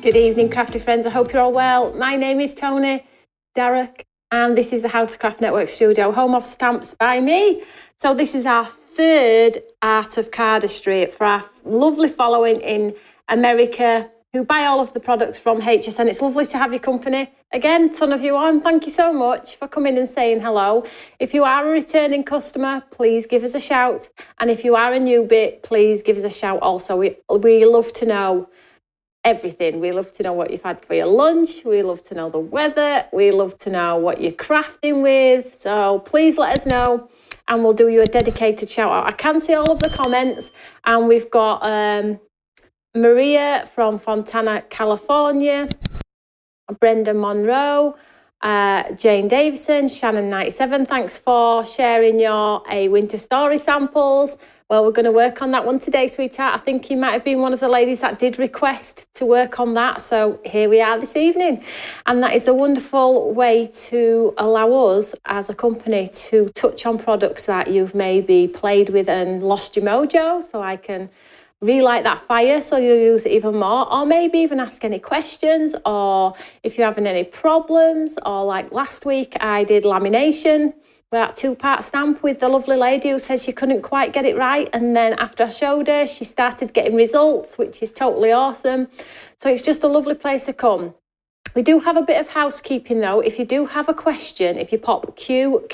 Good evening, crafty friends. I hope you're all well. My name is Tony Derrick, and this is the How to Craft Network Studio, home of stamps by me. So this is our third art of cardistry for our lovely following in America who buy all of the products from HSN. It's lovely to have your company. Again, ton of you on. Thank you so much for coming and saying hello. If you are a returning customer, please give us a shout. And if you are a newbie, please give us a shout also. We love to know everything. We love to know what you've had for your lunch. We love to know the weather. We love to know what you're crafting with. So please let us know and we'll do you a dedicated shout out. I can see all of the comments, and we've got Maria from Fontana, California, Brenda Monroe, Jane Davison, Shannon 97. Thanks for sharing your A Winter Story samples. Well, we're going to work on that one today, sweetheart. I think you might have been one of the ladies that did request to work on that. So here we are this evening. And that is the wonderful way to allow us as a company to touch on products that you've maybe played with and lost your mojo. So I can relight that fire so you'll use it even more, or maybe even ask any questions, or if you're having any problems, or like last week I did lamination with that 2-part stamp with the lovely lady who said she couldn't quite get it right, and then after I showed her she started getting results, which is totally awesome. So it's just a lovely place to come. We do have a bit of housekeeping though. If you do have a question, if you pop Q,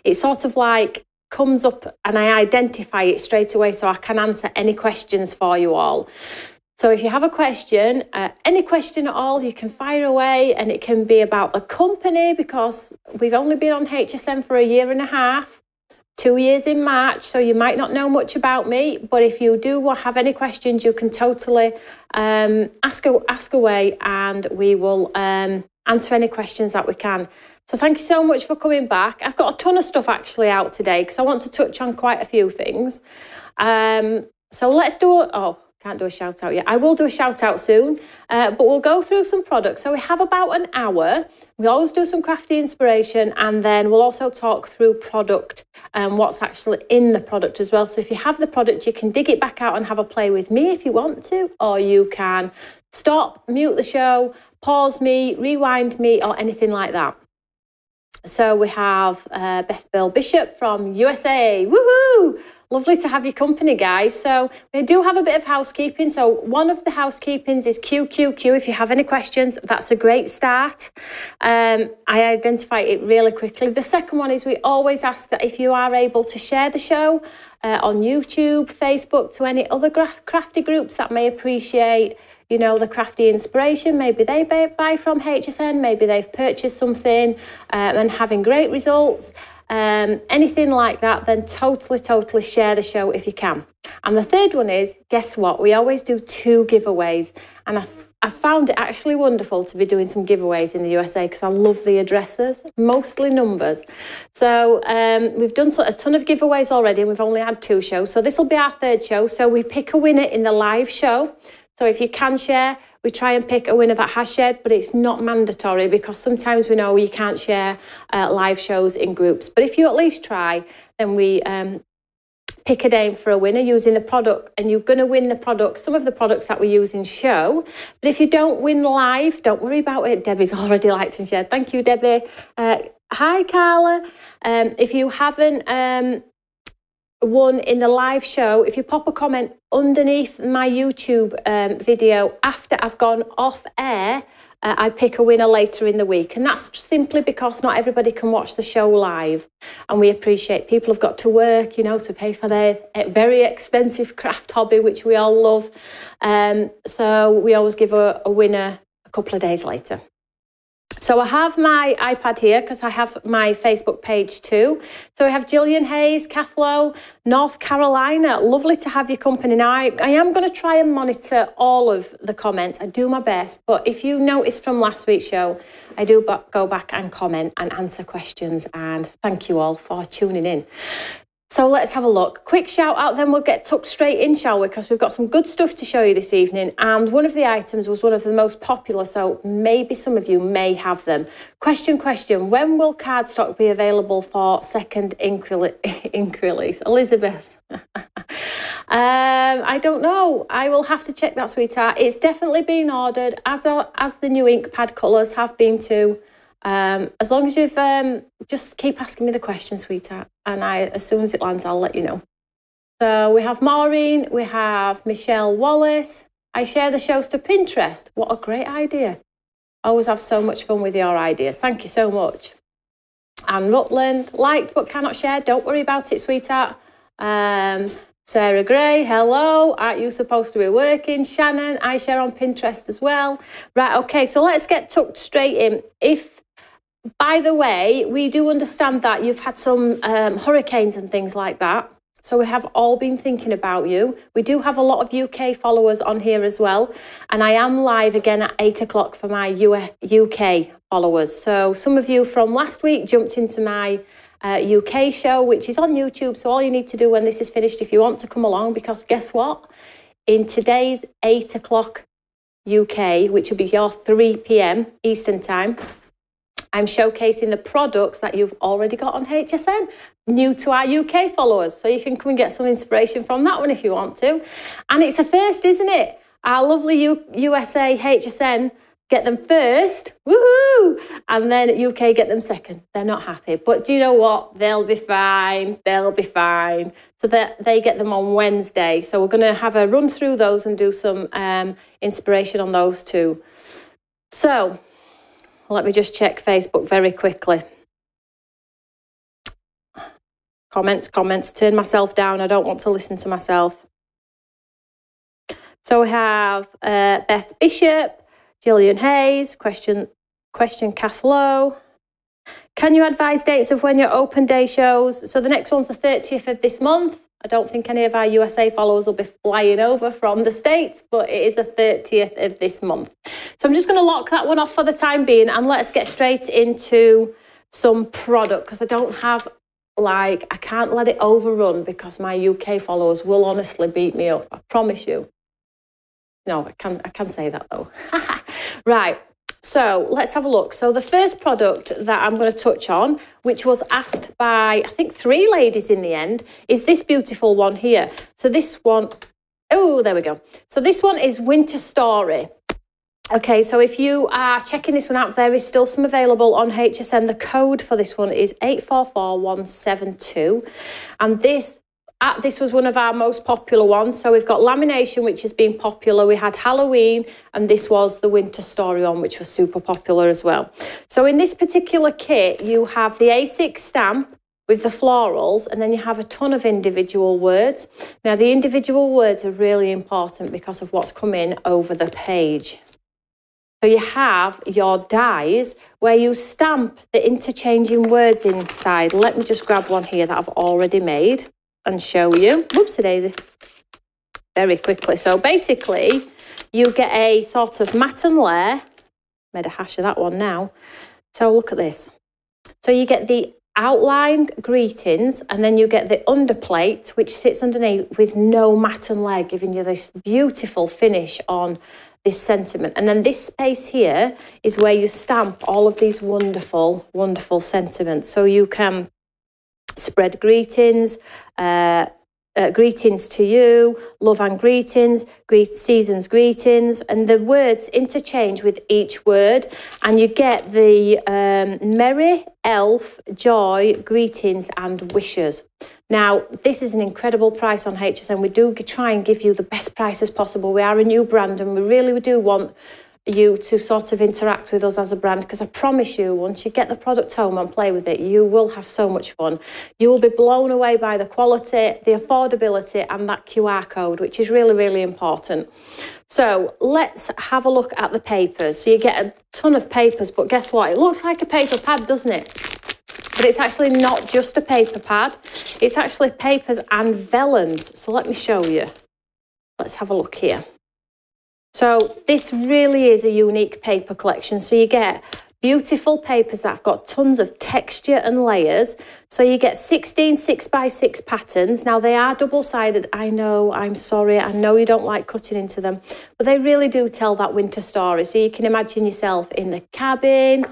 it sort of like comes up and I identify it straight away so I can answer any questions for you all. So if you have a question, any question at all, you can fire away, and it can be about the company, because we've only been on HSN for a year and a half, 2 years in March, so you might not know much about me, but if you do have any questions, you can totally ask away, and we will answer any questions that we can. So thank you so much for coming back. I've got a ton of stuff actually out today because I want to touch on quite a few things. So let's do can't do a shout out yet. I will do a shout out soon, but we'll go through some products. So we have about an hour. We always do some crafty inspiration, and then we'll also talk through product and what's actually in the product as well. So if you have the product, you can dig it back out and have a play with me if you want to, or you can stop, mute the show, pause me, rewind me, or anything like that. So we have Beth Bill Bishop from USA. Woohoo! Lovely to have your company, guys. So we do have a bit of housekeeping. So one of the housekeepings is QQQ. If you have any questions, that's a great start. I identify it really quickly. The second one is we always ask that if you are able to share the show on YouTube, Facebook, to any other crafty groups that may appreciate, you know, the crafty inspiration. Maybe they buy from HSN, maybe they've purchased something and having great results. Anything like that, then totally share the show if you can. And the third one is, guess what? We always do 2 giveaways. And I found it actually wonderful to be doing some giveaways in the USA because I love the addresses, mostly numbers. So we've done a ton of giveaways already, and we've only had 2 shows. So this will be our 3rd show. So we pick a winner in the live show. So if you can share, we try and pick a winner that has shared, but it's not mandatory because sometimes we know you can't share live shows in groups. But if you at least try, then we pick a name for a winner using the product, and you're going to win the product, some of the products that we use in show. But if you don't win live, don't worry about it. Debbie's already liked and shared. Thank you, Debbie. Hi, Carla. If you haven't won in the live show, if you pop a comment underneath my YouTube video after I've gone off air, I pick a winner later in the week. And that's simply because not everybody can watch the show live, and we appreciate people have got to work, you know, to pay for their very expensive craft hobby, which we all love. So we always give a winner a couple of days later. So I have my iPad here because I have my Facebook page too. So we have Gillian Hayes, Cathlo, North Carolina. Lovely to have your company. Now, I am going to try and monitor all of the comments. I do my best. But if you noticed from last week's show, I do go back and comment and answer questions. And thank you all for tuning in. So let's have a look. Quick shout out, then we'll get tucked straight in, shall we? Because we've got some good stuff to show you this evening. And one of the items was one of the most popular, so maybe some of you may have them. Question. When will cardstock be available for second ink release? Elizabeth. I don't know. I will have to check that, sweetheart. It's definitely been ordered, as the new ink pad colours have been too. As long as you've just keep asking me the question, sweetheart, and as soon as it lands, I'll let you know. So we have Maureen, we have Michelle Wallace. I share the shows to Pinterest. What a great idea. I always have so much fun with your ideas. Thank you so much. Anne Rutland, liked but cannot share. Don't worry about it, sweetheart. Sarah Gray, hello. Aren't you supposed to be working? Shannon, I share on Pinterest as well. Right, okay, so let's get tucked straight in. By the way, we do understand that you've had some hurricanes and things like that. So we have all been thinking about you. We do have a lot of UK followers on here as well. And I am live again at 8 o'clock for my UK followers. So some of you from last week jumped into my UK show, which is on YouTube. So all you need to do when this is finished, if you want to come along, because guess what? In today's 8 o'clock UK, which will be your 3 p.m. Eastern time, I'm showcasing the products that you've already got on HSN, new to our UK followers. So you can come and get some inspiration from that one if you want to. And it's a first, isn't it? Our lovely USA HSN get them first, woohoo! And then UK get them second. They're not happy. But do you know what? They'll be fine. They'll be fine. So that they get them on Wednesday. So we're going to have a run through those and do some inspiration on those too. So let me just check Facebook very quickly. Comments, turn myself down. I don't want to listen to myself. So we have Beth Bishop, Gillian Hayes, question Kath Lowe. Can you advise dates of when your open day shows? So the next one's the 30th of this month. I don't think any of our USA followers will be flying over from the States, but it is the 30th of this month. So I'm just going to lock that one off for the time being, and let's get straight into some product, because I don't have, I can't let it overrun, because my UK followers will honestly beat me up. I promise you. No, I can say that though. Right. So let's have a look. So the first product that I'm going to touch on, which was asked by, I think, 3 ladies in the end, is this beautiful one here. So this one, oh, there we go. So this one is Winter Story. Okay, so if you are checking this one out, there is still some available on HSN. The code for this one is 844172. And this was one of our most popular ones. So we've got lamination, which has been popular. We had Halloween, and this was the Winter Story one, which was super popular as well. So in this particular kit, you have the A6 stamp with the florals, and then you have a ton of individual words. Now, the individual words are really important because of what's coming over the page. So you have your dies where you stamp the interchanging words inside. Let me just grab one here that I've already made and show you. Whoopsie daisy. Very quickly. So basically, you get a sort of mat and layer. Made a hash of that one now. So look at this. So you get the outlined greetings, and then you get the underplate, which sits underneath with no mat and layer, giving you this beautiful finish on this sentiment. And then this space here is where you stamp all of these wonderful, wonderful sentiments. So you can spread greetings, greetings to you, love and greetings, season's greetings, and the words interchange with each word, and you get the merry, elf, joy, greetings and wishes. Now, this is an incredible price on HSN. We do try and give you the best prices possible. We are a new brand, and we really do want you to sort of interact with us as a brand, because I promise you, once you get the product home and play with it, you will have so much fun. You will be blown away by the quality, the affordability, and that QR code, which is really, really important. So let's have a look at the papers. So you get a ton of papers, but guess what? It looks like a paper pad, doesn't it? But it's actually not just a paper pad. It's actually papers and vellums. So let me show you. Let's have a look here. So this really is a unique paper collection. So you get beautiful papers that have got tons of texture and layers. So you get 16 6x6 patterns. Now they are double-sided. I know, I'm sorry. I know you don't like cutting into them, but they really do tell that winter story. So you can imagine yourself in the cabin.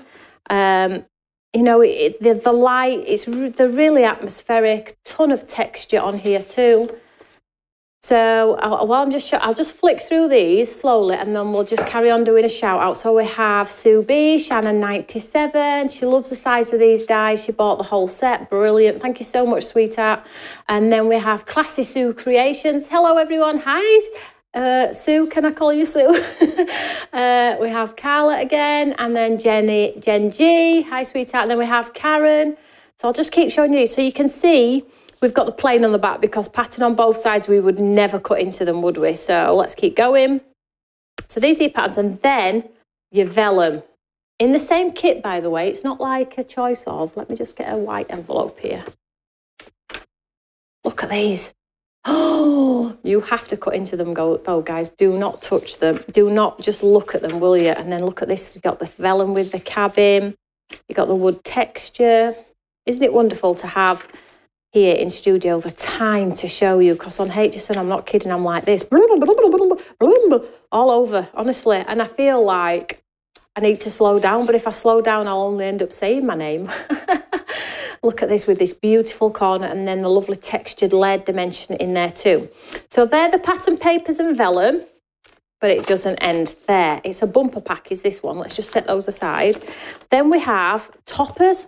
You know, the light, they're really atmospheric. Ton of texture on here too. So I'll just flick through these slowly and then we'll just carry on doing a shout out. So we have Sue B, Shannon 97. She loves the size of these dies. She bought the whole set. Brilliant. Thank you so much, sweetheart. And then we have Classy Sue Creations. Hello, everyone. Hi. Sue, can I call you Sue? We have Carla again, and then Jen G. Hi, sweetheart. And then we have Karen. So I'll just keep showing you. So you can see we've got the plain on the back because pattern on both sides, we would never cut into them, would we? So let's keep going. So these are your patterns, and then your vellum. In the same kit, by the way, it's not like a choice of. Let me just get a white envelope here. Look at these. Oh, you have to cut into them, though, guys. Do not touch them. Do not just look at them, will you? And then look at this. You've got the vellum with the cabin. You've got the wood texture. Isn't it wonderful to have here in studio the time to show you? Because on HSN, I'm not kidding, I'm like this. All over, honestly. And I feel like I need to slow down. But if I slow down, I'll only end up saying my name. Look at this with this beautiful corner and then the lovely textured lead dimension in there too. So they're the pattern papers and vellum, but it doesn't end there. It's a bumper pack is this one. Let's just set those aside. Then we have toppers.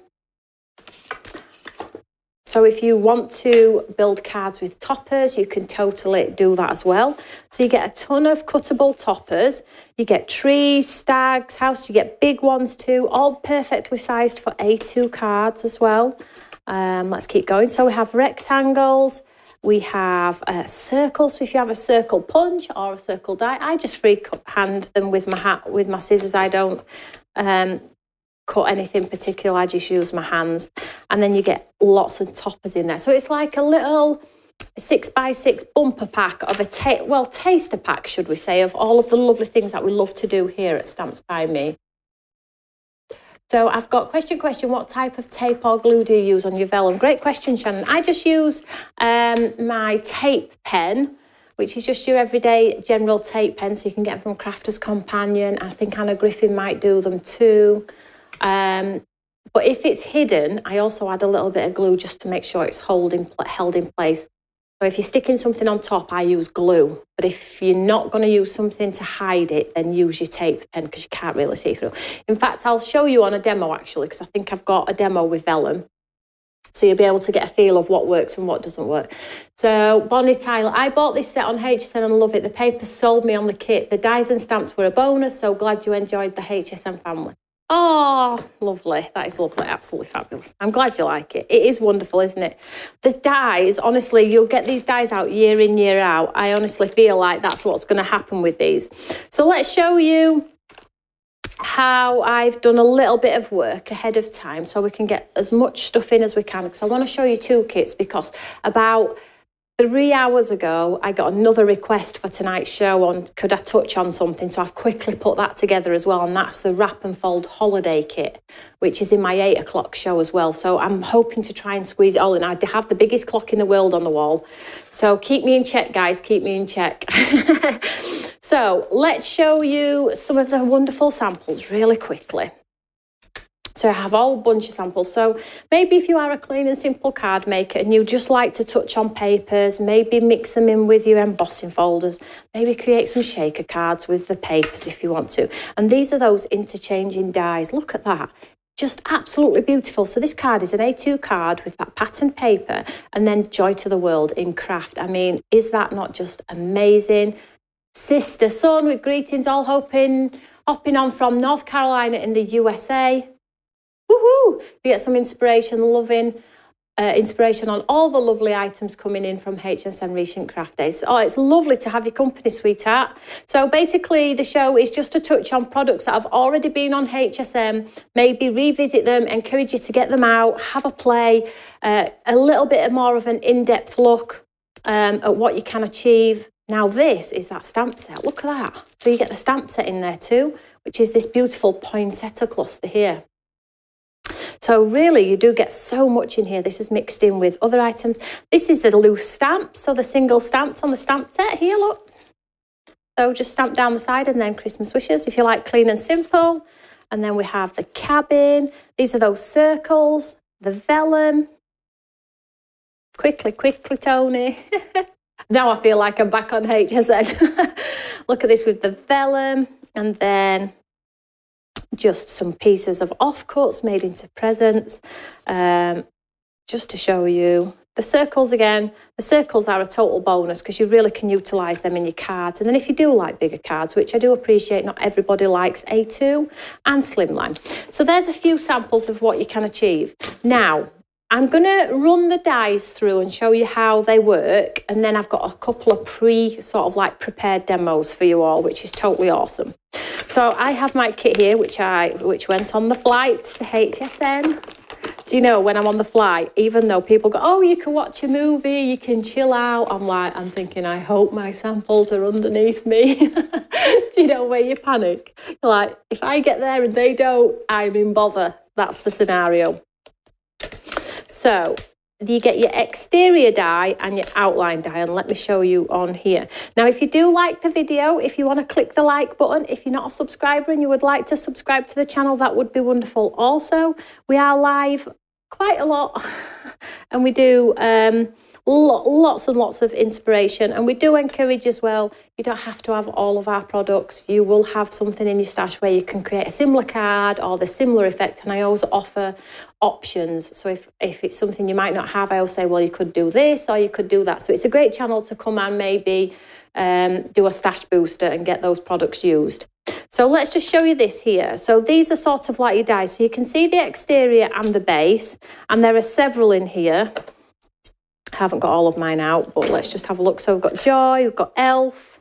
So if you want to build cards with toppers, you can totally do that as well. So you get a ton of cuttable toppers. You get trees, stags, house. You get big ones too, all perfectly sized for A2 cards as well. Let's keep going. So we have rectangles. We have circles. So if you have a circle punch or a circle die, I just freehand them with my scissors. I don't cut anything particular. I just use my hands. And then you get lots of toppers in there. So it's like a little 6x6 bumper pack of a taster pack, should we say, of all of the lovely things that we love to do here at Stamps by Me. So I've got question, what type of tape or glue do you use on your vellum? Great question, Shannon. I just use my tape pen, which is just your everyday general tape pen, so you can get them from Crafter's Companion. I think Anna Griffin might do them too. But if it's hidden, I also add a little bit of glue just to make sure it's held in place. So if you're sticking something on top, I use glue. But if you're not going to use something to hide it, then use your tape pen because you can't really see through. In fact, I'll show you on a demo actually, because I think I've got a demo with vellum. So you'll be able to get a feel of what works and what doesn't work. So Bonnie Tyler, I bought this set on HSN and love it. The paper sold me on the kit. The dies and stamps were a bonus. So glad you enjoyed the HSN family. Oh, lovely. That is lovely. Absolutely fabulous. I'm glad you like it. It is wonderful, isn't it? The dies, honestly, you'll get these dies out year in, year out. I honestly feel like that's what's going to happen with these. So let's show you how I've done a little bit of work ahead of time so we can get as much stuff in as we can. Because I want to show you two kits, because about 3 hours ago, I got another request for tonight's show on could I touch on something. So I've quickly put that together as well. And that's the wrap and fold holiday kit, which is in my 8 o'clock show as well. So I'm hoping to try and squeeze it all in. I have the biggest clock in the world on the wall. So keep me in check, guys. Keep me in check. So let's show you some of the wonderful samples really quickly. So I have a whole bunch of samples. So maybe if you are a clean and simple card maker and you just like to touch on papers, maybe mix them in with your embossing folders, maybe create some shaker cards with the papers if you want to. And these are those interchanging dies. Look at that. Just absolutely beautiful. So this card is an A2 card with that patterned paper and then Joy to the World in craft. I mean, is that not just amazing? Sister, son, with greetings, all hopping on from North Carolina in the USA. Woohoo! To get some inspiration on all the lovely items coming in from HSN Recent Craft Days. Oh, it's lovely to have your company, sweetheart. So basically, the show is just to touch on products that have already been on HSN, maybe revisit them, encourage you to get them out, have a play, a little bit more of an in-depth look at what you can achieve. Now, this is that stamp set. Look at that. So you get the stamp set in there too, which is this beautiful poinsettia cluster here. So really, you do get so much in here. This is mixed in with other items. This is the loose stamps, so the single stamps on the stamp set here, look. So just stamp down the side and then Christmas wishes if you like clean and simple. And then we have the cabin. These are those circles, the vellum. Quickly, Tony. Now I feel like I'm back on HSN. Look at this with the vellum, and then just some pieces of offcuts made into presents, just to show you. The circles again, the circles are a total bonus because you really can utilise them in your cards. And then if you do like bigger cards, which I do appreciate, not everybody likes A2 and slimline. So there's a few samples of what you can achieve. Now, I'm going to run the dies through and show you how they work. And then I've got a couple of prepared demos for you all, which is totally awesome. So I have my kit here, which went on the flight to HSN. Do you know, when I'm on the flight, even though people go, oh, you can watch a movie, you can chill out, I'm thinking, I hope my samples are underneath me. Do you know, where you panic? You're like, if I get there and they don't, I'm in bother. That's the scenario. So you get your exterior die and your outline die, and let me show you on here. Now, if you do like the video, if you want to click the like button, if you're not a subscriber and you would like to subscribe to the channel, that would be wonderful. Also, we are live quite a lot, and we do lots and lots of inspiration, and we do encourage as well, you don't have to have all of our products. You will have something in your stash where you can create a similar card or the similar effect, and I always offer options. So if it's something you might not have, I always say, well, you could do this or you could do that. So it's a great channel to come and maybe do a stash booster and get those products used. So let's just show you this here. So these are sort of like your dies. So you can see the exterior and the base, and there are several in here. I haven't got all of mine out, but let's just have a look. So we've got Joy, we've got Elf,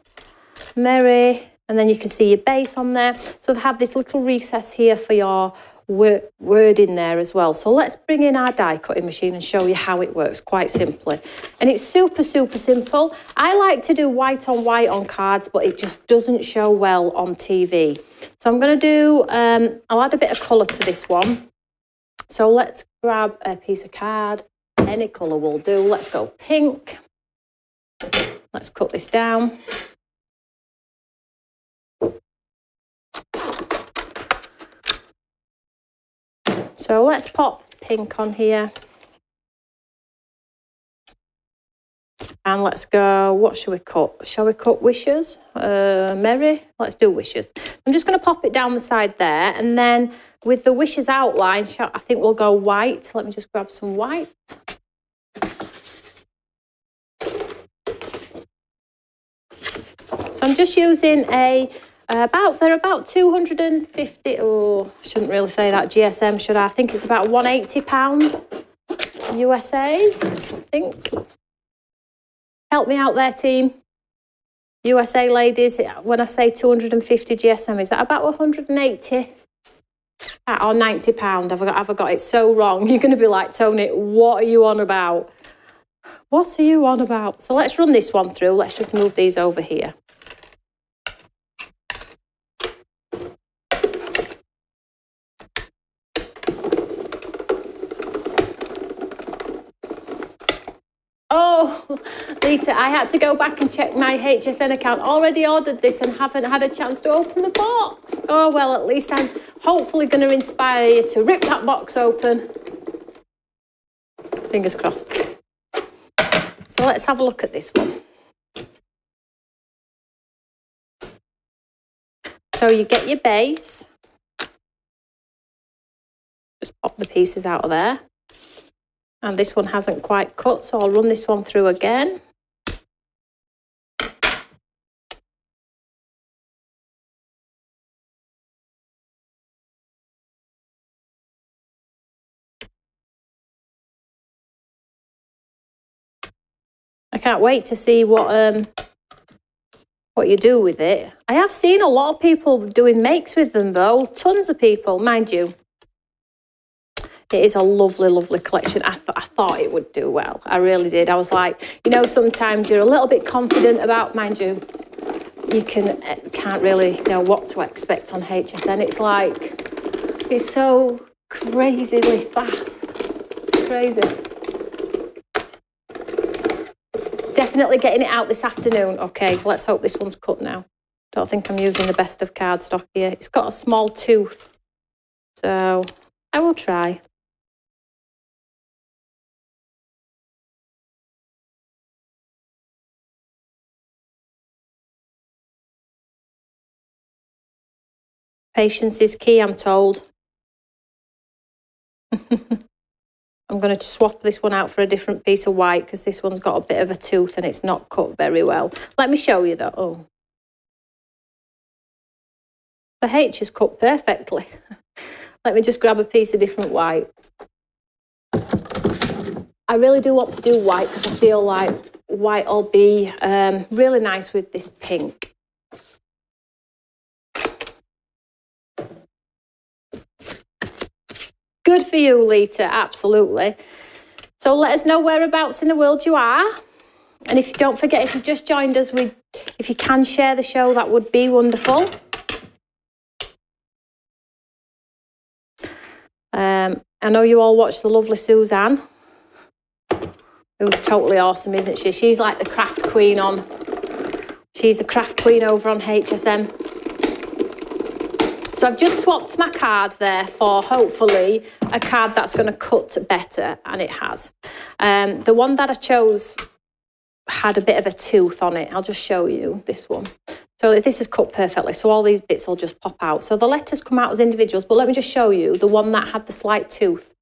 Merry, and then you can see your base on there. So they have this little recess here for your word in there as well. So let's bring in our die cutting machine and show you how it works quite simply. And it's super simple. I like to do white on cards, but it just doesn't show well on TV. So I'm going to do, I'll add a bit of colour to this one. So let's grab a piece of card. Any colour will do. Let's go pink. Let's cut this down. So let's pop pink on here. And let's go, what shall we cut? Shall we cut wishes? Merry? Let's do wishes. I'm just going to pop it down the side there. And then with the wishes outline, I think we'll go white. Let me just grab some white. So I'm just using they're about 250, oh, I shouldn't really say that GSM, should I? I think it's about £180 USA, I think. Help me out there, team. USA ladies, when I say 250 GSM, is that about 180 or £90? Have I got it so wrong? You're going to be like, Tony, what are you on about? What are you on about? So let's run this one through. Let's just move these over here. Oh, Lita, I had to go back and check my HSN account. Already ordered this and haven't had a chance to open the box. Oh, well, at least I'm hopefully going to inspire you to rip that box open. Fingers crossed. So let's have a look at this one. So you get your base. Just pop the pieces out of there. And this one hasn't quite cut, so I'll run this one through again. I can't wait to see what you do with it. I have seen a lot of people doing makes with them though. Tons of people, mind you. It is a lovely collection. I thought it would do well. I really did. I was like, you know, sometimes you're a little bit confident about, mind you, you can't really know what to expect on HSN. It's like, it's so crazily fast. It's crazy. Definitely getting it out this afternoon. Okay, let's hope this one's cut now. Don't think I'm using the best of cardstock here. It's got a small tooth, so I will try. Patience is key, I'm told. I'm going to swap this one out for a different piece of white because this one's got a bit of a tooth and it's not cut very well. Let me show you though. Oh. The H is cut perfectly. Let me just grab a piece of different white. I really do want to do white because I feel like white will be really nice with this pink. Good for you, Lita, absolutely. So let us know whereabouts in the world you are. And if you don't forget, if you've just joined us, if you can share the show, that would be wonderful. I know you all watched the lovely Suzanne, who's totally awesome, isn't she? She's like the craft queen she's the craft queen over on HSM. So I've just swapped my card there for hopefully a card that's going to cut better, and it has. The one that I chose had a bit of a tooth on it. I'll just show you this one. So this is cut perfectly, so all these bits will just pop out. So the letters come out as individuals, but let me just show you the one that had the slight tooth.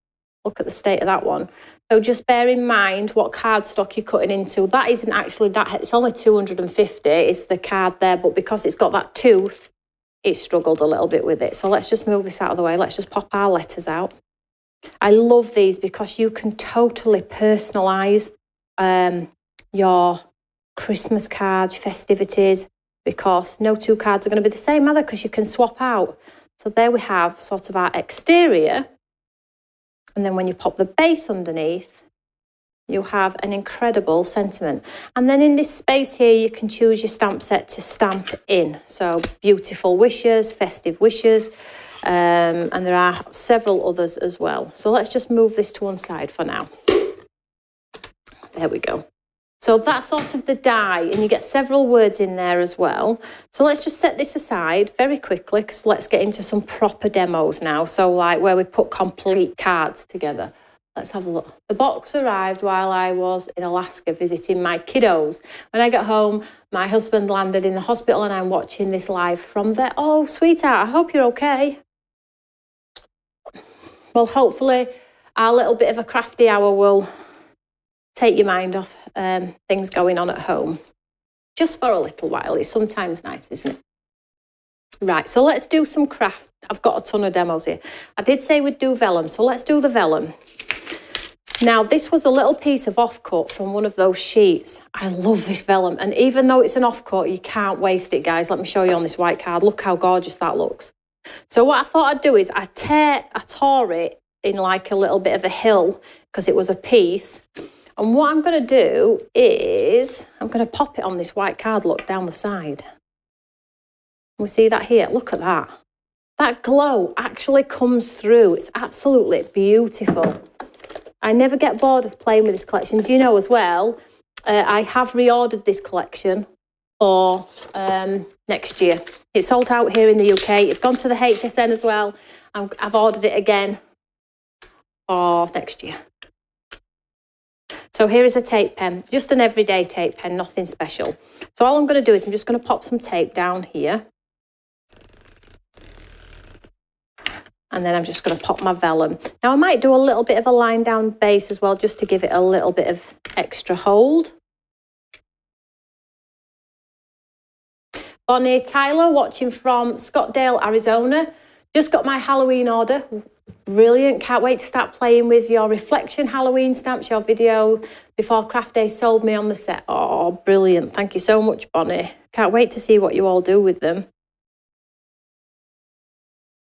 Look at the state of that one. So just bear in mind what cardstock you're cutting into. That isn't actually that, it's only 250 is the card there, but because it's got that tooth, it struggled a little bit with it. So let's just move this out of the way. Let's just pop our letters out. I love these because you can totally personalise your Christmas cards, festivities, because no two cards are going to be the same, are they? Because you can swap out. So there we have sort of our exterior. And then when you pop the base underneath, you have an incredible sentiment. And then in this space here, you can choose your stamp set to stamp in. So beautiful wishes, festive wishes, and there are several others as well. So let's just move this to one side for now. There we go. So that's sort of the die, and you get several words in there as well. So let's just set this aside very quickly, because let's get into some proper demos now. So like where we put complete cards together. Let's have a look. The box arrived while I was in Alaska visiting my kiddos. When I got home, my husband landed in the hospital and I'm watching this live from there. Oh, sweetheart, I hope you're okay. Well, hopefully our little bit of a crafty hour will take your mind off things going on at home. Just for a little while. It's sometimes nice, isn't it? Right, so let's do some craft. I've got a ton of demos here. I did say we'd do vellum, so let's do the vellum. Now, this was a little piece of offcut from one of those sheets. I love this vellum, and even though it's an offcut, you can't waste it, guys. Let me show you on this white card. Look how gorgeous that looks. So what I thought I'd do is I tore it in like a little bit of a hill because it was a piece. And what I'm going to do is I'm going to pop it on this white card, look, down the side. We see that here. Look at that. That glow actually comes through. It's absolutely beautiful. I never get bored of playing with this collection. Do you know as well, I have reordered this collection for next year. It's sold out here in the UK. It's gone to the HSN as well. I've ordered it again for next year. So here is a tape pen, just an everyday tape pen, nothing special. So all I'm going to do is I'm just going to pop some tape down here. And then I'm just going to pop my vellum. Now I might do a little bit of a line down base as well, just to give it a little bit of extra hold. Bonnie Tyler, watching from Scottsdale, Arizona. Just got my Halloween order. Brilliant. Can't wait to start playing with your reflection Halloween stamps. Your video before Craft Day sold me on the set. Oh, brilliant. Thank you so much, Bonnie. Can't wait to see what you all do with them.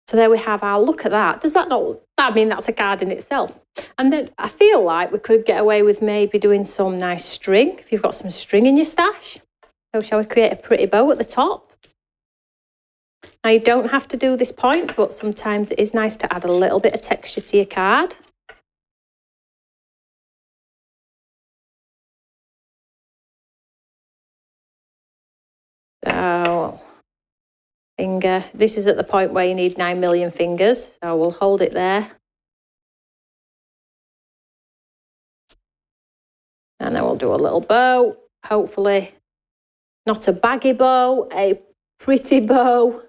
So there we have our, look at that. Does that not, I mean, that's a card in itself. And then I feel like we could get away with maybe doing some nice string, if you've got some string in your stash. So shall we create a pretty bow at the top? Now you don't have to do this point, but sometimes it is nice to add a little bit of texture to your card. So, finger. This is at the point where you need 9 million fingers. So we'll hold it there. And then we'll do a little bow. Hopefully not a baggy bow, a pretty bow.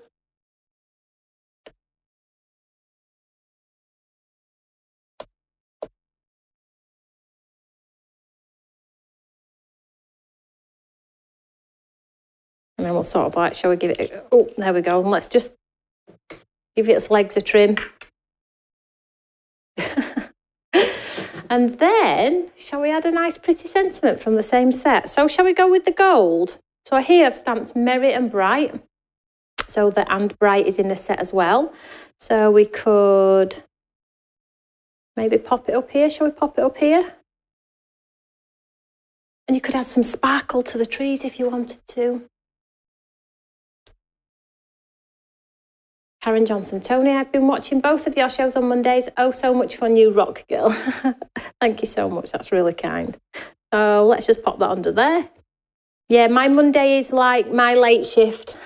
And then we'll sort of like, shall we give it, oh, there we go. And let's just give its legs a trim. And then, shall we add a nice pretty sentiment from the same set? So shall we go with the gold? So here I've stamped Merry and Bright. So the and Bright is in the set as well. So we could maybe pop it up here. Shall we pop it up here? And you could add some sparkle to the trees if you wanted to. Karen Johnson, Tony, I've been watching both of your shows on Mondays. Oh, so much fun, you rock girl. Thank you so much. That's really kind. So let's just pop that under there. Yeah, my Monday is like my late shift.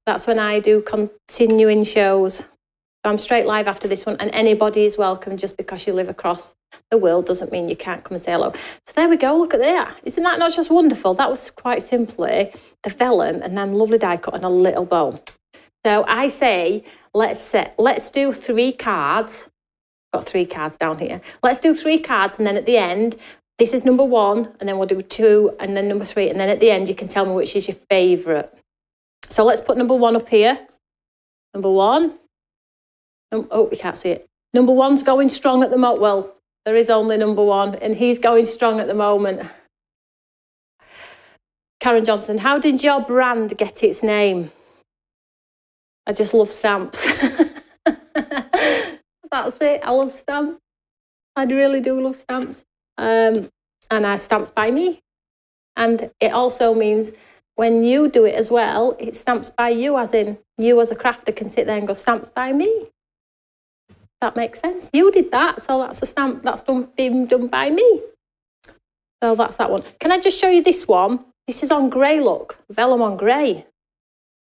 That's when I do continuing shows. So I'm straight live after this one, and anybody is welcome. Just because you live across the world doesn't mean you can't come and say hello. So there we go. Look at that. Isn't that not just wonderful? That was quite simply the vellum and then lovely die cut and a little bow. So I say, let's do 3 cards. Got 3 cards down here. Let's do 3 cards, and then at the end, this is number 1, and then we'll do 2, and then number 3, and then at the end, you can tell me which is your favourite. So let's put number 1 up here. Number 1. Oh, you can't see it. Number 1's going strong at the moment. Well, there is only number 1, and he's going strong at the moment. Karen Johnson, how did your brand get its name? I just love stamps. That's it. I love stamps. I really do love stamps. And stamps by me. And it also means when you do it as well, it stamps by you, as in you as a crafter can sit there and go, stamps by me. That makes sense. You did that, so that's a stamp that's being done by me. So that's that one. Can I just show you this one? This is on grey, look. Vellum on grey.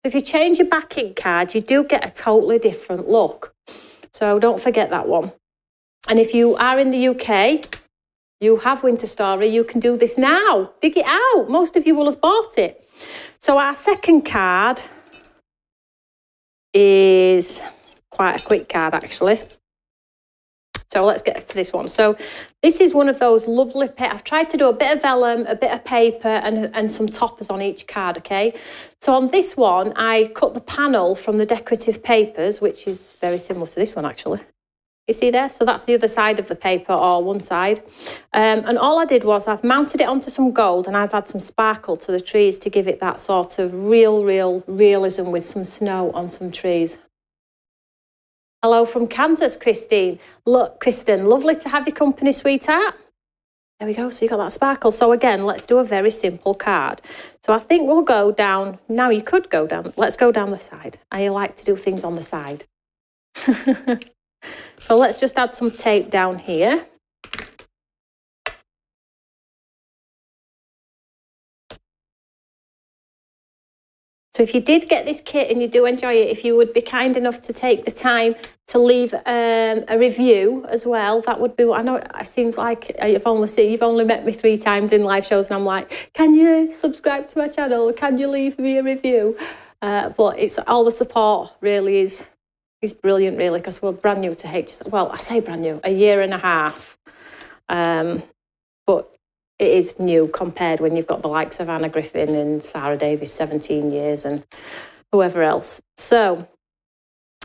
If you change your backing card, you do get a totally different look. So don't forget that one. And if you are in the UK, you have Winter Story, you can do this now. Dig it out. Most of you will have bought it. So our second card is quite a quick card, actually. So let's get to this one. So this is one of those lovely, I've tried to do a bit of vellum, a bit of paper and some toppers on each card, okay? So on this one, I cut the panel from the decorative papers, which is very similar to this one, actually. You see there? So that's the other side of the paper, or one side. And all I did was I've mounted it onto some gold, and I've had some sparkle to the trees to give it that sort of realism with some snow on some trees. Hello from Kansas, Christine. Look, Kristen, lovely to have your company, sweetheart. There we go, so you got that sparkle. So again, let's do a very simple card. So I think we'll go down, now you could go down, let's go down the side. I like to do things on the side. So let's just add some tape down here. So if you did get this kit and you do enjoy it, if you would be kind enough to take the time to leave a review as well, that would be, I know it seems like you've only met me 3 times in live shows, and I'm like, can you subscribe to my channel? Can you leave me a review? But it's all the support really is brilliant, really, because we're brand new to well, I say brand new, a year and a half. But it is new compared when you've got the likes of Anna Griffin and Sarah Davis, 17 years, and whoever else. So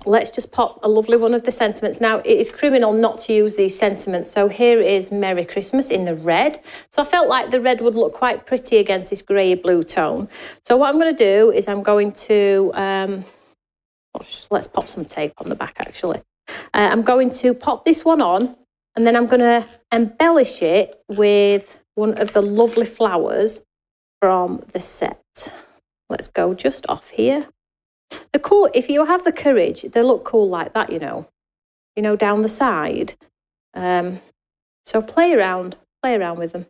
let's just pop a lovely one of the sentiments. Now, it is criminal not to use these sentiments. So here is Merry Christmas in the red. So I felt like the red would look quite pretty against this grey blue tone. So what I'm going to do is I'm going to, let's pop some tape on the back, actually. I'm going to pop this one on, and then I'm going to embellish it with one of the lovely flowers from the set. Let's go just off here. The cool, if you have the courage, they look cool like that, you know, down the side. So play around with them.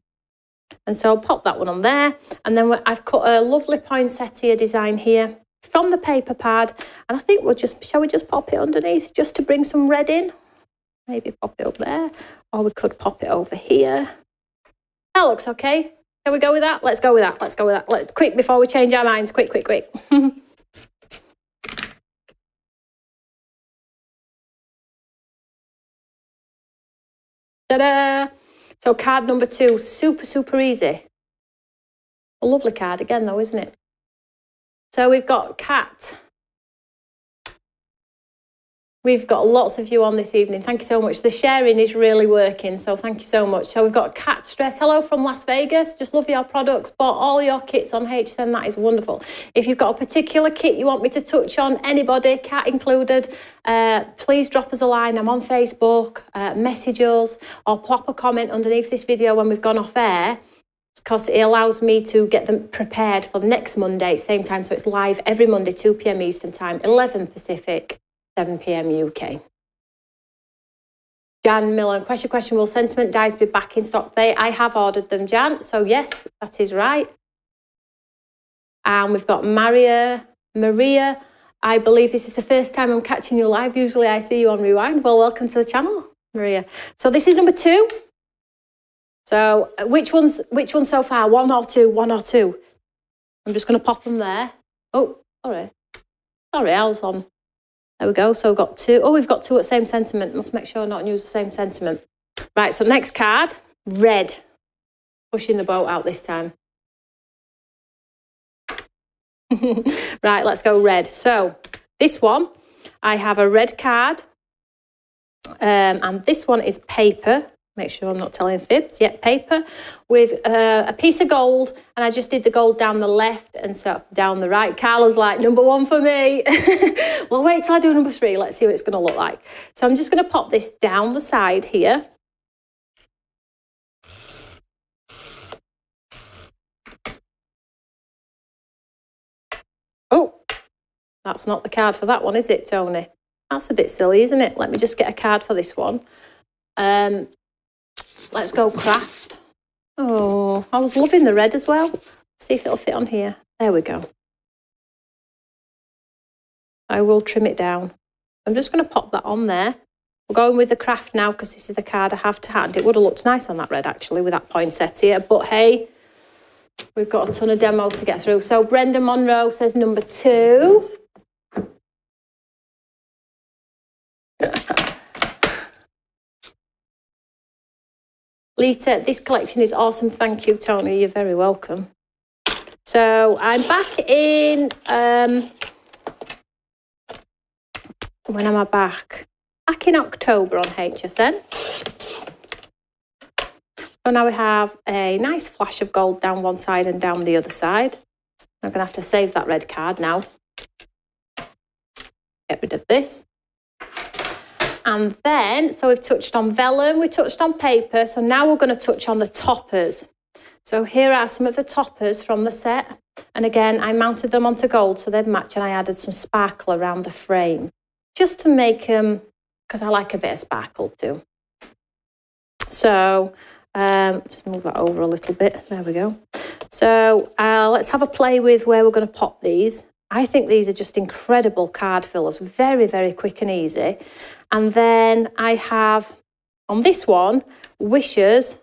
And so I'll pop that one on there. And then I've cut a lovely poinsettia design here from the paper pad. And I think shall we just pop it underneath just to bring some red in? Maybe pop it up there, or we could pop it over here. That looks okay. Can we go with that? Let's go with that. Let's go with that. Let's quick before we change our minds. Quick. Ta-da! So card number 2, super easy. A lovely card again, though, isn't it? So we've got Kat. We've got lots of you on this evening. Thank you so much. The sharing is really working, so thank you so much. So we've got Cat Stress. Hello from Las Vegas. Just love your products. Bought all your kits on HSN. That is wonderful. If you've got a particular kit you want me to touch on, anybody, Cat included, please drop us a line. I'm on Facebook, message us, or pop a comment underneath this video when we've gone off air, because it allows me to get them prepared for next Monday, same time. So it's live every Monday, 2 p.m. Eastern Time, 11 Pacific. 7 p.m. UK. Jan Miller, question, will sentiment dyes be back in stock? I have ordered them, Jan, so yes, that is right. And we've got Maria, I believe this is the first time I'm catching you live. Usually I see you on Rewind. Well, welcome to the channel, Maria. So this is number 2. So which one's so far? 1 or 2? 1 or 2? I'm just going to pop them there. Oh, sorry, I was on. There we go. So we've got 2. Oh, we've got 2 at the same sentiment. Must make sure not to use the same sentiment. Right, so next card, red. Pushing the boat out this time. Right, let's go red. So this one, I have a red card. And this one is paper. Make sure I'm not telling fibs. Yeah, paper with a piece of gold. And I just did the gold down the left and so down the right. Carla's like, number 1 for me. Well, wait till I do number 3. Let's see what it's going to look like. So I'm just going to pop this down the side here. Oh, that's not the card for that one, is it, Tony? That's a bit silly, isn't it? Let me just get a card for this one. Let's go craft. Oh, I was loving the red as well. Let's see if it'll fit on here. There we go. I will trim it down. I'm just going to pop that on there. We're going with the craft now because this is the card I have to hand. It would have looked nice on that red actually with that poinsettia. But hey, we've got a ton of demos to get through. So Brenda Monroe says number 2. Lita, this collection is awesome. Thank you, Tony. You're very welcome. So I'm back in, when am I back? Back in October on HSN. So now we have a nice flash of gold down one side and down the other side. I'm going to have to save that red card now. Get rid of this. And then, so we've touched on vellum, we touched on paper, so now we're going to touch on the toppers. So here are some of the toppers from the set. And again, I mounted them onto gold so they'd match, and I added some sparkle around the frame. Just to make them, because I like a bit of sparkle too. So, just move that over a little bit. There we go. So let's have a play with where we're going to pop these. I think these are just incredible card fillers. Very, very quick and easy. And then I have, on this one, wishes,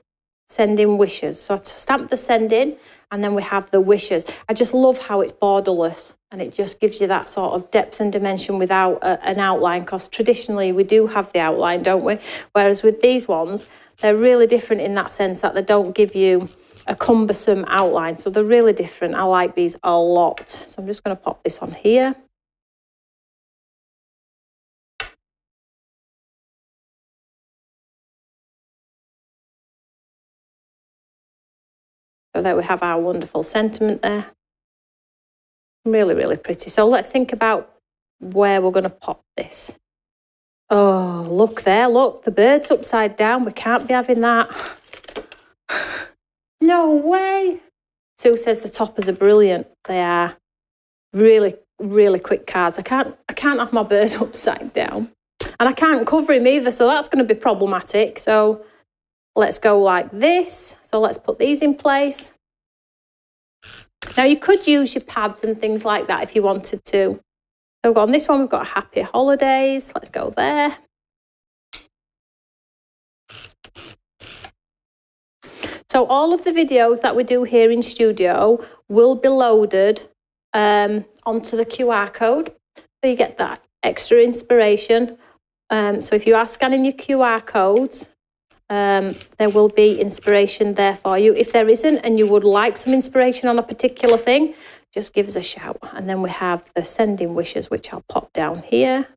sending wishes. So I stamp the sending, and then we have the wishes. I just love how it's borderless, and it just gives you that sort of depth and dimension without an outline, because traditionally we do have the outline, don't we? Whereas with these ones, they're really different in that sense that they don't give you a cumbersome outline. So they're really different. I like these a lot. So I'm just going to pop this on here. So there we have our wonderful sentiment there. Really, really pretty. So let's think about where we're going to pop this. Oh, look there. Look, the bird's upside down. We can't be having that. No way. Sue says the toppers are brilliant. They are really, really quick cards. I can't have my bird upside down. And I can't cover him either, so that's going to be problematic. So let's go like this. So let's put these in place. Now you could use your pads and things like that if you wanted to. So on this one, we've got Happy Holidays. Let's go there. So all of the videos that we do here in studio will be loaded onto the QR code. So you get that extra inspiration. So if you are scanning your QR codes, there will be inspiration there for you. If there isn't and you would like some inspiration on a particular thing, just give us a shout. And then we have the sending wishes, which I'll pop down here.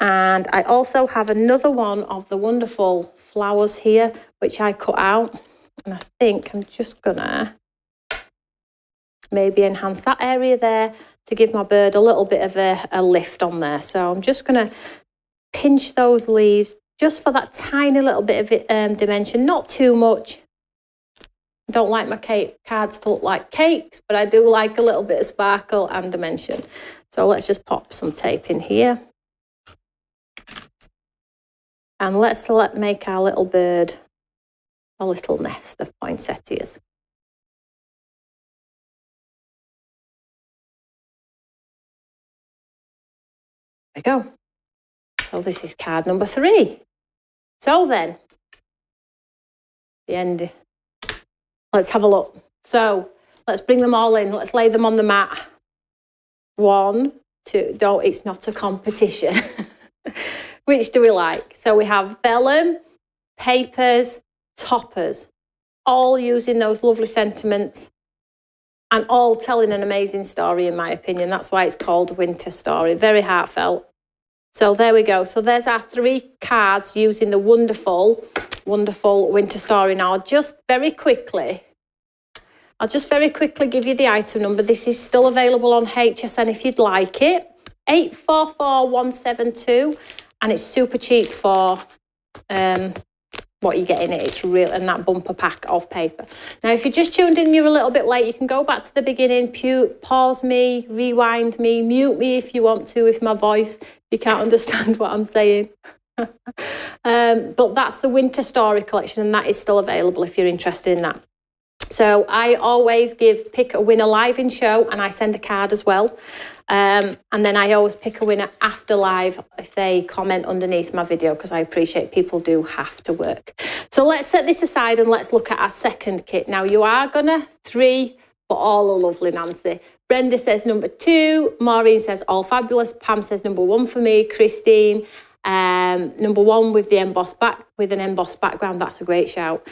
And I also have another one of the wonderful flowers here, which I cut out. And I think I'm just gonna maybe enhance that area there to give my bird a little bit of a lift on there. So I'm just gonna pinch those leaves just for that tiny little bit of dimension, not too much. I don't like my cards to look like cakes, but I do like a little bit of sparkle and dimension. So let's just pop some tape in here. And let's make our little bird a little nest of poinsettias. There we go. So this is card number 3. So then, the end. Let's have a look. So let's bring them all in. Let's lay them on the mat. 1, 2, don't, it's not a competition. Which do we like? So we have vellum, papers, toppers, all using those lovely sentiments and all telling an amazing story, in my opinion. That's why it's called Winter Story. Very heartfelt. So there we go. So there's our 3 cards using the wonderful, wonderful Winter Story. Now, I'll just very quickly give you the item number. This is still available on HSN if you'd like it. 844172, and it's super cheap for what you get in it. It's real, and that bumper pack of paper. Now, if you just tuned in, you're a little bit late, you can go back to the beginning, pause me, rewind me, mute me if you want to, if my voice, you can't understand what I'm saying. But that's the Winter Story collection, and that is still available if you're interested in that. So I always pick a winner live in show, and I send a card as well. And then I always pick a winner after live if they comment underneath my video, because I appreciate people do have to work. So let's set this aside and let's look at our second kit. Now, you are gonna 3, but all are lovely, Nancy. Brenda says number 2. Maureen says all fabulous. Pam says number 1 for me. Christine, number 1 with the embossed with an embossed background. That's a great shout.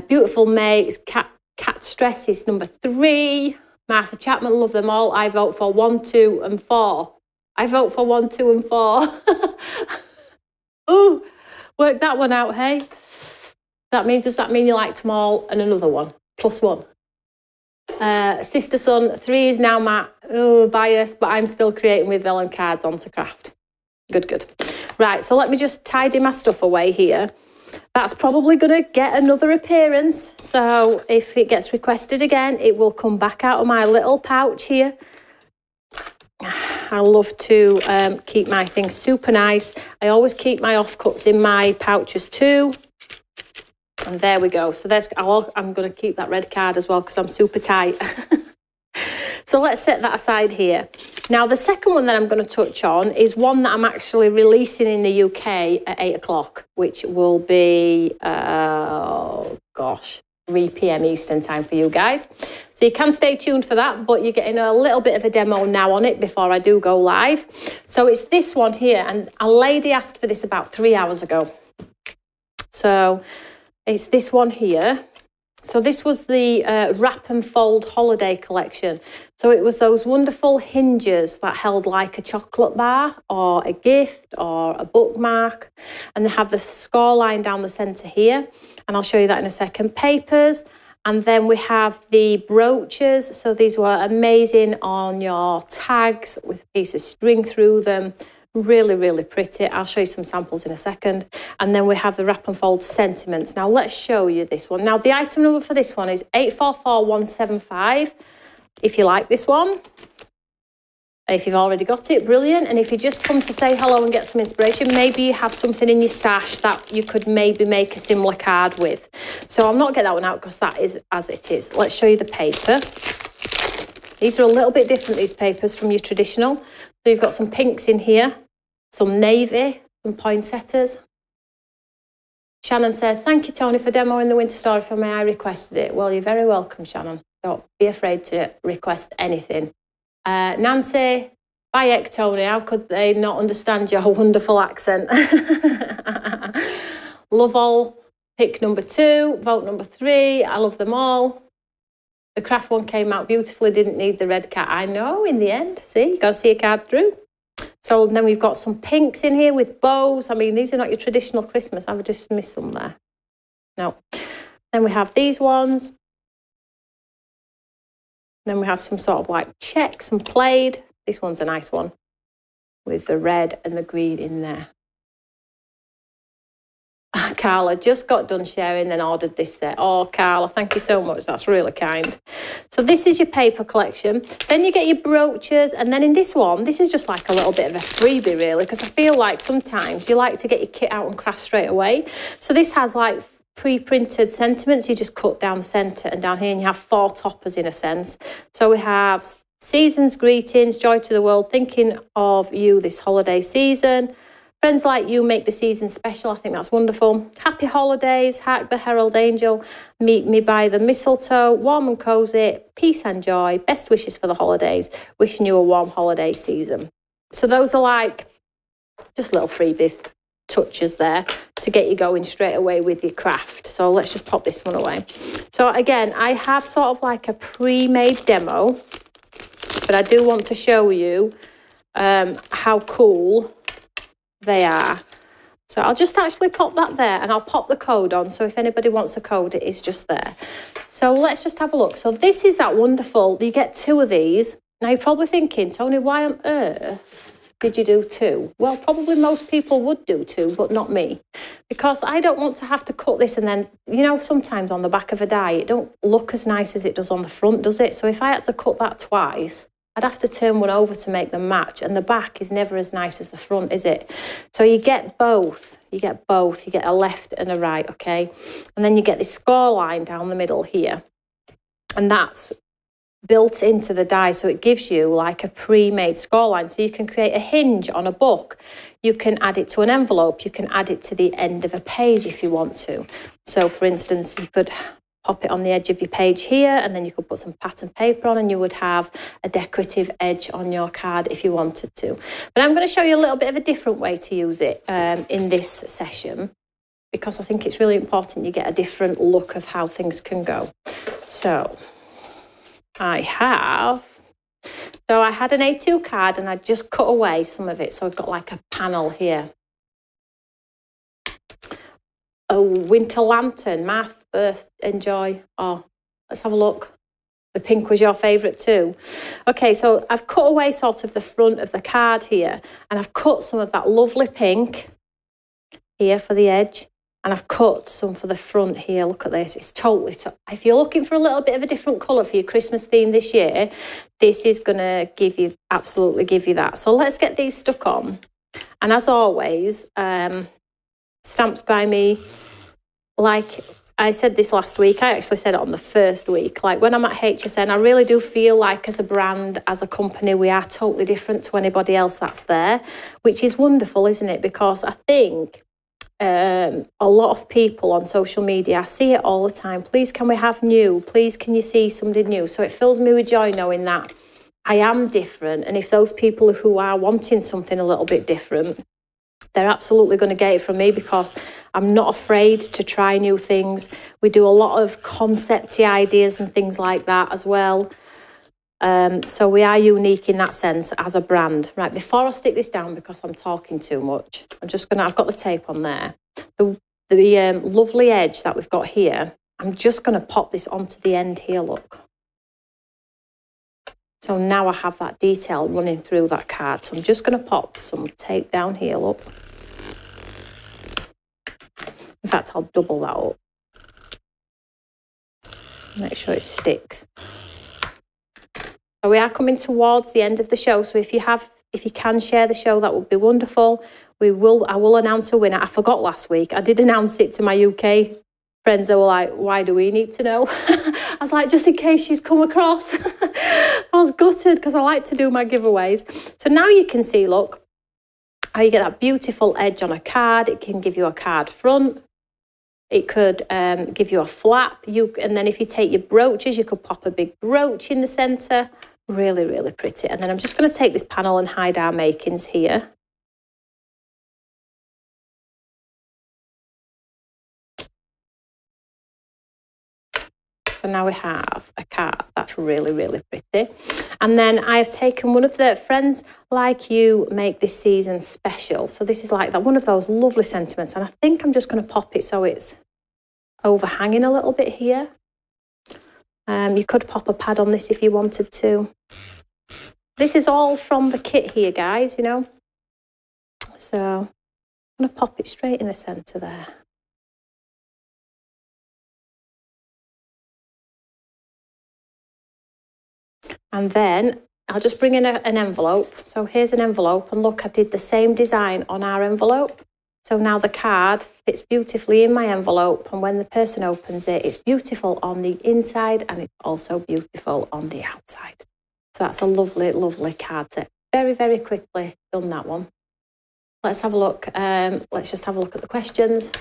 Beautiful Makes. Cat Stress is number 3. Martha Chapman, love them all. I vote for 1, 2, and 4. I vote for 1, 2, and 4. Ooh, work that one out, hey? Does that mean you liked them all? And another one, +1. Sister Son, 3 is now Matt. Oh, biased, but I'm still creating with vellum cards onto craft. Good. Right, so let me just tidy my stuff away here. That's probably going to get another appearance. So if it gets requested again, it will come back out of my little pouch here. I love to keep my things super nice. I always keep my offcuts in my pouches too. And there we go. So I'm going to keep that red card as well because I'm super tight. So let's set that aside here. Now, the second one that I'm going to touch on is one that I'm actually releasing in the UK at 8 o'clock, which will be, 3 p.m. Eastern time for you guys. So you can stay tuned for that, but you're getting a little bit of a demo now on it before I do go live. So it's this one here, and a lady asked for this about 3 hours ago. So it's this one here. So this was the Wrap and Fold Holiday Collection. So it was those wonderful hinges that held like a chocolate bar or a gift or a bookmark. And they have the score line down the centre here. And I'll show you that in a second. Papers. And then we have the brooches. So these were amazing on your tags with a piece of string through them. Really, really pretty. I'll show you some samples in a second. And then we have the Wrap and Fold Sentiments. Now, let's show you this one. Now, the item number for this one is 844175. If you like this one, if you've already got it, brilliant. And if you just come to say hello and get some inspiration, maybe you have something in your stash that you could maybe make a similar card with. So I'll not get that one out because that is as it is. Let's show you the paper. These are a little bit different, these papers, from your traditional. So you've got some pinks in here, some navy, some poinsettias. Shannon says, thank you, Tony, for demoing the Winter Story for me. I requested it. Well, you're very welcome, Shannon. Don't be afraid to request anything. Nancy, Bayek, Tony, how could they not understand your wonderful accent? Love all Pick number 2, vote number 3. I love them all. The craft one came out beautifully, didn't need the red cat. I know, in the end. See, you got to see a card through. So then we've got some pinks in here with bows. I mean, these are not your traditional Christmas. I've just missed some there. No. Then we have these ones. Then we have some sort of like checks and plaid. This one's a nice one with the red and the green in there. Carla just got done sharing, then ordered this set. Oh, Carla, thank you so much. That's really kind. So this is your paper collection. Then you get your brooches. And then in this one, this is just like a little bit of a freebie, really, because I feel like sometimes you like to get your kit out and craft straight away. So this has like pre-printed sentiments. You just cut down the centre and down here, and you have 4 toppers in a sense. So we have season's greetings, joy to the world, thinking of you this holiday season. Friends like you make the season special. I think that's wonderful. Happy holidays, hark the herald angel, meet me by the mistletoe, warm and cosy, peace and joy, best wishes for the holidays, wishing you a warm holiday season. So those are like just little freebie touches there to get you going straight away with your craft. So let's just pop this one away. So again, I have sort of like a pre-made demo, but I do want to show you how cool they are. So I'll just actually pop that there, and I'll pop the code on, so if anybody wants a code, it is just there. So let's just have a look. So this is that wonderful, you get 2 of these. Now you're probably thinking, Tony, why on earth did you do 2? Well, probably most people would do 2, but not me, because I don't want to have to cut this and then, you know, sometimes on the back of a die it don't look as nice as it does on the front, does it? So if I had to cut that twice, I'd have to turn one over to make them match, and the back is never as nice as the front, is it? So you get both. You get both. You get a left and a right, okay? And then you get this score line down the middle here, and that's built into the die, so it gives you like a pre-made score line. So you can create a hinge on a book. You can add it to an envelope. You can add it to the end of a page if you want to. So, for instance, you could pop it on the edge of your page here, and then you could put some pattern paper on, and you would have a decorative edge on your card if you wanted to. But I'm going to show you a little bit of a different way to use it in this session, because I think it's really important you get a different look of how things can go. So I had an A2 card, and I just cut away some of it, so I've got like a panel here. A winter lantern, math, birth, enjoy. Oh, let's have a look. The pink was your favourite too. Okay, so I've cut away sort of the front of the card here, and I've cut some of that lovely pink here for the edge, and I've cut some for the front here. Look at this. It's totally, if you're looking for a little bit of a different colour for your Christmas theme this year, this is going to absolutely give you that. So let's get these stuck on. And as always, Stamps by Me, like I said this last week, I actually said it on the first week, like when I'm at HSN, I really do feel like as a brand, as a company, we are totally different to anybody else that's there, which is wonderful, isn't it? Because I think a lot of people on social media, I see it all the time, please can we have new, please can you see something new? So it fills me with joy knowing that I am different, and if those people who are wanting something a little bit different, they're absolutely going to get it from me, because I'm not afraid to try new things. We do a lot of concept-y ideas and things like that as well. So we are unique in that sense as a brand. Right, before I stick this down, because I'm talking too much, I've got the tape on there. The lovely edge that we've got here, I'm just going to pop this onto the end here, look. So now I have that detail running through that card. So I'm just going to pop some tape down here, look. In fact, I'll double that up. Make sure it sticks. So we are coming towards the end of the show. So if you can share the show, that would be wonderful. I will announce a winner. I forgot last week. I did announce it to my UK friends. They were like, why do we need to know? I was like, just in case she's come across. I was gutted because I like to do my giveaways. So now you can see, look, how you get that beautiful edge on a card. It can give you a card front. It could give you a flap. And then if you take your brooches, you could pop a big brooch in the centre. Really, really pretty. And then I'm just going to take this panel and hide our makings here. So now we have a card that's really, really pretty. And then I have taken one of the Friends Like You Make This Season Special. So this is like that, one of those lovely sentiments. And I think I'm just going to pop it so it's overhanging a little bit here. You could pop a pad on this if you wanted to. This is all from the kit here, guys, you know. So I'm going to pop it straight in the centre there. And then I'll just bring in an envelope. So here's an envelope, and look, I did the same design on our envelope. So now the card fits beautifully in my envelope, and when the person opens it, it's beautiful on the inside and it's also beautiful on the outside. So that's a lovely, lovely card set. Very, very quickly done that one. Let's have a look. Let's just have a look at the questions.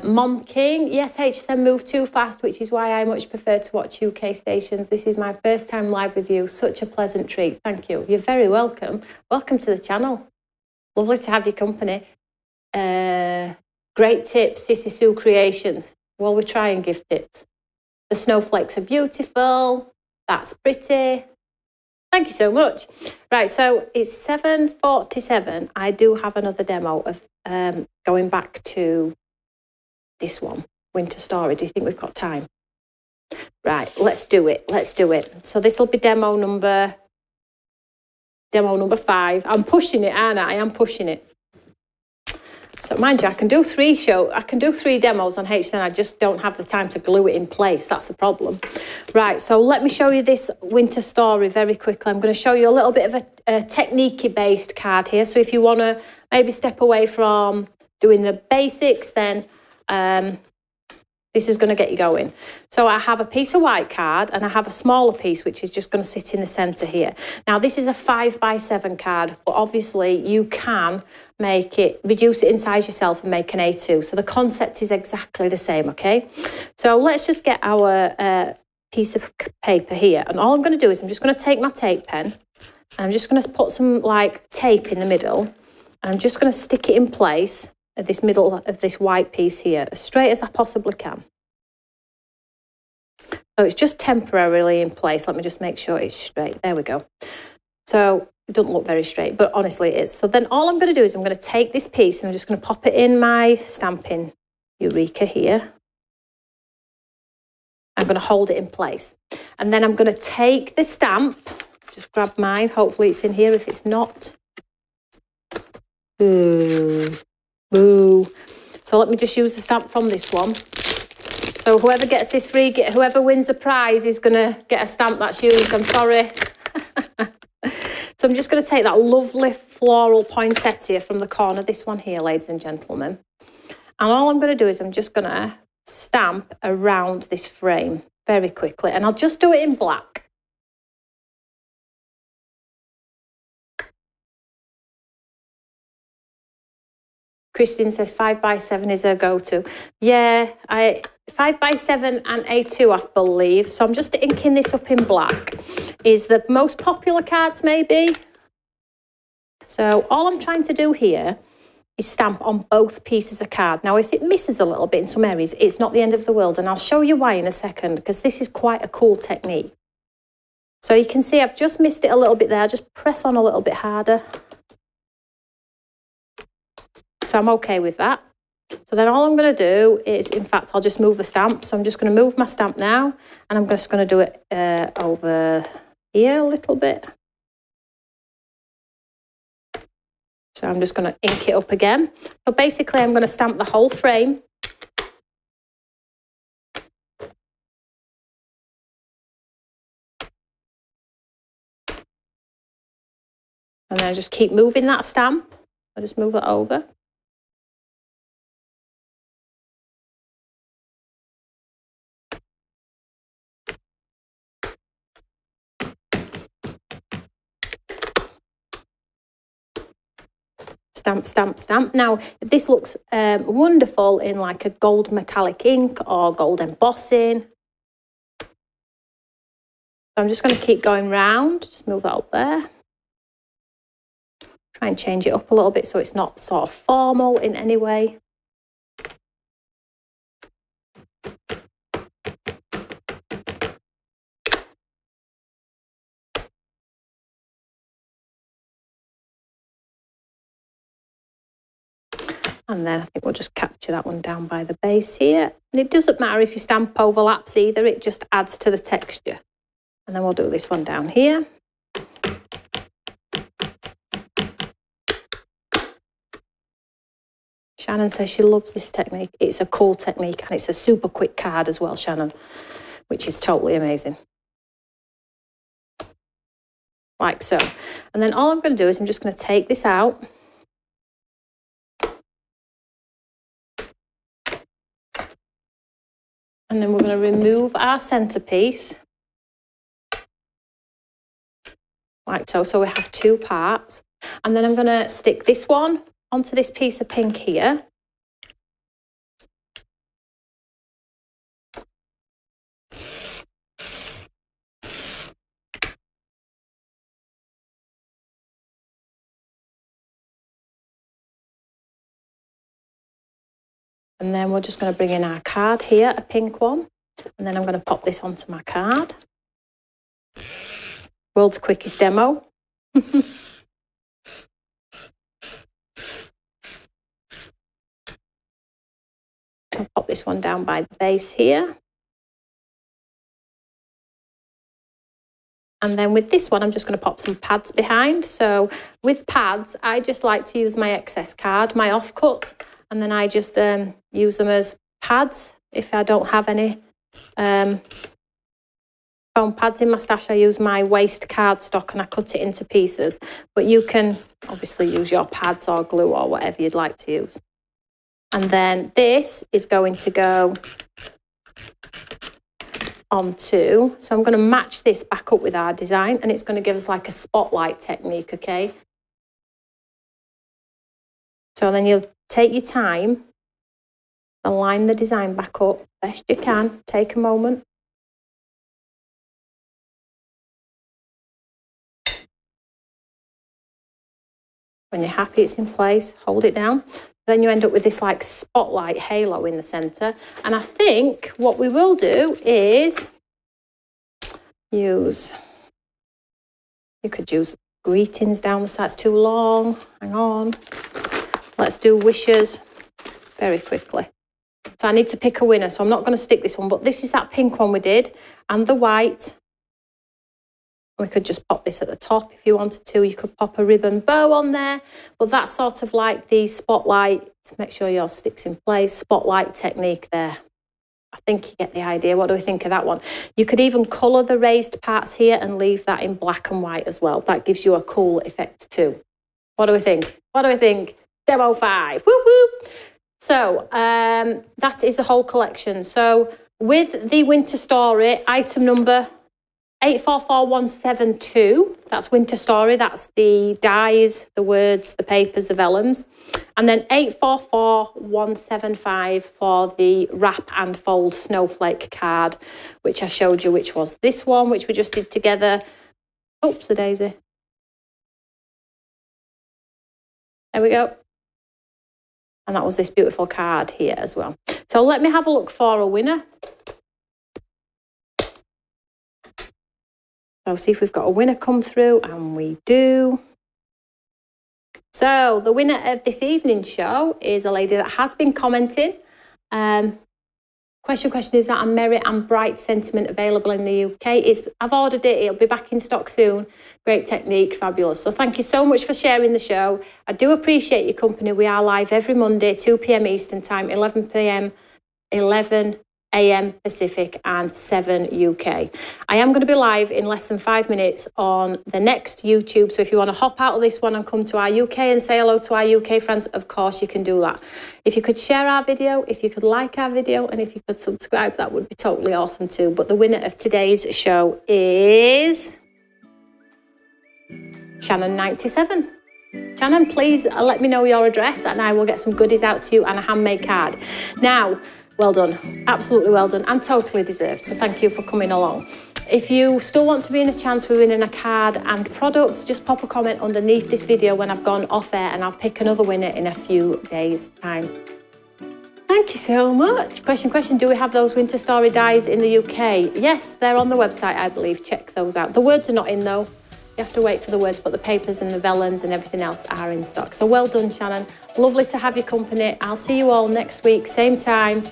Mom King, yes, HSM moved too fast, which is why I much prefer to watch UK stations. This is my first time live with you. Such a pleasant treat. Thank you. You're very welcome. Welcome to the channel. Lovely to have your company. Great tips, Sissy Sue Creations. Well, we try and give tips. The snowflakes are beautiful. That's pretty. Thank you so much. Right, so it's 7:47. I do have another demo of going back to this one, Winter Story. Do you think we've got time? Right, let's do it. Let's do it. So this will be demo number 5. I'm pushing it, aren't I? I am pushing it. So mind you, I can do 3 demos on HSN. I just don't have the time to glue it in place. That's the problem. Right, so let me show you this Winter Story very quickly. I'm going to show you a little bit of a technique-based card here. So if you want to maybe step away from doing the basics, then this is going to get you going. So I have a piece of white card and I have a smaller piece which is just going to sit in the centre here. Now this is a 5x7 card, but obviously you can reduce it in size yourself and make an A2. So the concept is exactly the same, okay? So let's just get our piece of paper here, and all I'm going to do is I'm just going to take my tape pen and I'm just going to put some like tape in the middle, and I'm just going to stick it in place at this middle of this white piece here, as straight as I possibly can. So it's just temporarily in place. Let me just make sure it's straight. There we go. So it doesn't look very straight, but honestly it is. So then all I'm going to do is I'm going to take this piece and I'm just going to pop it in my stamping Eureka here. I'm going to hold it in place. And then I'm going to take the stamp, just grab mine. Hopefully it's in here. If it's not, ooh. Boo. So let me just use the stamp from this one. So whoever gets this free, whoever wins the prize is going to get a stamp that's used. I'm sorry. So I'm just going to take that lovely floral poinsettia from the corner, this one here, ladies and gentlemen. And all I'm going to do is I'm just going to stamp around this frame very quickly. And I'll just do it in black. Christine says 5x7 is her go-to. Yeah, 5x7 and A2, I believe. So I'm just inking this up in black. Is the most popular cards, maybe. So all I'm trying to do here is stamp on both pieces of card. Now, if it misses a little bit in some areas, it's not the end of the world. And I'll show you why in a second, because this is quite a cool technique. So you can see I've just missed it a little bit there. Just press on a little bit harder. So I'm okay with that. So then all I'm going to do is, in fact, I'll just move the stamp. So I'm just going to move my stamp now, and I'm just going to do it over here a little bit. So I'm just going to ink it up again. So basically I'm going to stamp the whole frame. And then I just keep moving that stamp. I'll just move it over. Stamp, stamp, stamp. Now, this looks wonderful in like a gold metallic ink or gold embossing. So I'm just going to keep going round. Just move that up there. Try and change it up a little bit so it's not sort of formal in any way. And then I think we'll just capture that one down by the base here. And it doesn't matter if your stamp overlaps either, it just adds to the texture. And then we'll do this one down here. Shannon says she loves this technique. It's a cool technique and it's a super quick card as well, Shannon, which is totally amazing. Like so. And then all I'm going to do is I'm just going to take this out. And then we're going to remove our centerpiece. Like so. So we have two parts. And then I'm going to stick this one onto this piece of pink here. And then we're just going to bring in our card here, a pink one. And then I'm going to pop this onto my card. World's quickest demo. I'll pop this one down by the base here. And then with this one, I'm just going to pop some pads behind. So with pads, I just like to use my excess card, my offcuts. And then I just use them as pads. If I don't have any foam pads in my stash, I use my waste cardstock and I cut it into pieces. But you can obviously use your pads or glue or whatever you'd like to use. And then this is going to go onto, so I'm going to match this back up with our design and it's going to give us like a spotlight technique, okay? So then you'll take your time, align the design back up best you can, take a moment. When you're happy it's in place, hold it down. Then you end up with this like spotlight halo in the centre. And I think what we will do is use, you could use greetings down the side, it's too long, hang on. Let's do wishes very quickly. So I need to pick a winner, so I'm not going to stick this one, but this is that pink one we did, and the white. We could just pop this at the top if you wanted to. You could pop a ribbon bow on there, but that's sort of like the spotlight, to make sure yours sticks in place, spotlight technique there. I think you get the idea. What do we think of that one? You could even colour the raised parts here and leave that in black and white as well. That gives you a cool effect too. What do we think? What do we think? Demo 5. Whoop, whoop. So that is the whole collection. So with the Winter Story, item number 844172, that's Winter Story, that's the dies, the words, the papers, the vellums. And then 844175 for the wrap and fold snowflake card, which I showed you, which was this one, which we just did together. Oops, the daisy. There we go. And that was this beautiful card here as well. So let me have a look for a winner. So see if we've got a winner come through, and we do. So the winner of this evening's show is a lady that has been commenting. Question, is that a Merit and Bright sentiment available in the UK? I've ordered it, it'll be back in stock soon. Great technique, fabulous. So thank you so much for sharing the show. I do appreciate your company. We are live every Monday, 2 p.m. Eastern Time, 11 a.m. Pacific and 7 UK. I am going to be live in less than 5 minutes on the next YouTube. So if you want to hop out of this one and come to our UK and say hello to our UK friends, of course you can do that. If you could share our video, if you could like our video, and if you could subscribe, that would be totally awesome too. But the winner of today's show is Shannon97. Shannon, please let me know your address and I will get some goodies out to you and a handmade card. Now, well done, absolutely well done, and totally deserved. So thank you for coming along. If you still want to be in a chance for winning a card and products, just pop a comment underneath this video when I've gone off air and I'll pick another winner in a few days' time. Thank you so much. Question, do we have those Winter Story dies in the UK? Yes, they're on the website, I believe. Check those out. The words are not in though. You have to wait for the words, but the papers and the vellums and everything else are in stock. So well done, Shannon. Lovely to have your company. I'll see you all next week, same time,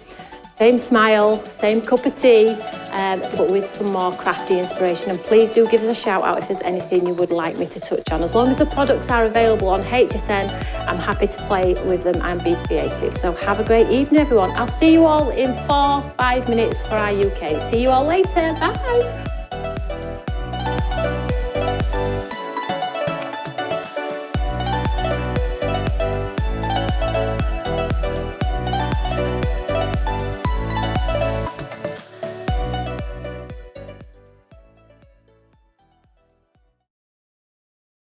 same smile, same cup of tea, but with some more crafty inspiration. And please do give us a shout out if there's anything you would like me to touch on. As long as the products are available on HSN, I'm happy to play with them and be creative. So have a great evening, everyone. I'll see you all in 4-5 minutes for our UK. See you all later. Bye.